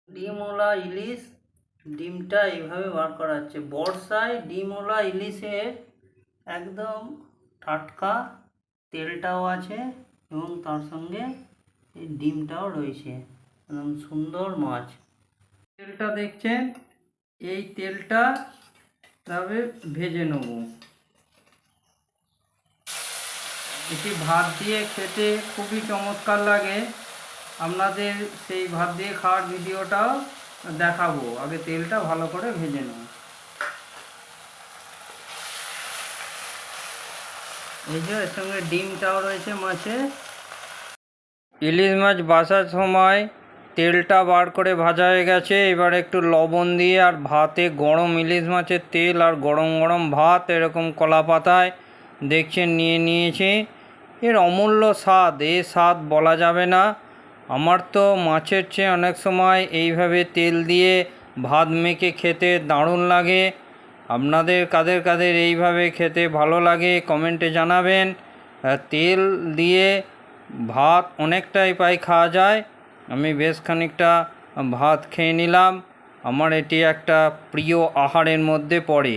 ডিমওয়ালা ইলিশ ডিমটা এইভাবে বার করা হচ্ছে। বর্ষায় ডিমওয়ালা ইলিশের একদম টাটকা তেলটাও আছে এবং তার সঙ্গে এই ডিমটাও রয়েছে। একদম সুন্দর মাছ। তেলটা দেখছেন, এই তেলটা তবে ভেজে নেব। এটি ভাত দিয়ে খেতে খুবই চমৎকার লাগে। আপনাদের সেই ভাত দিয়ে খাওয়ার ভিডিওটাও দেখাবো। আগে তেলটা ভালো করে ভেজে নেব। এই যে এর সঙ্গে ডিমটাও রয়েছে মাছে। ইলিশ মাছ ভাজার সময় তেলটা বার করে ভাজা হয়ে গেছে। এবার একটু লবণ দিয়ে আর ভাতে গরম ইলিশ মাছের তেল আর গরম গরম ভাত এরকম কলা পাতায় দেখছেন নিয়ে নিয়েছি। এর অমূল্য স্বাদ, এর স্বাদ বলা যাবে না। আমার তো মাছের চেয়ে অনেক সময় এইভাবে তেল দিয়ে ভাত মেখে খেতে দারুণ লাগে। আপনাদের কাদের কাদের এইভাবে খেতে ভালো লাগে কমেন্টে জানাবেন। তেল দিয়ে ভাত অনেকটাই প্রায় খাওয়া যায়। আমি বেশ খানিকটা ভাত খেয়ে নিলাম। আমার এটি একটা প্রিয় আহারের মধ্যে পড়ে।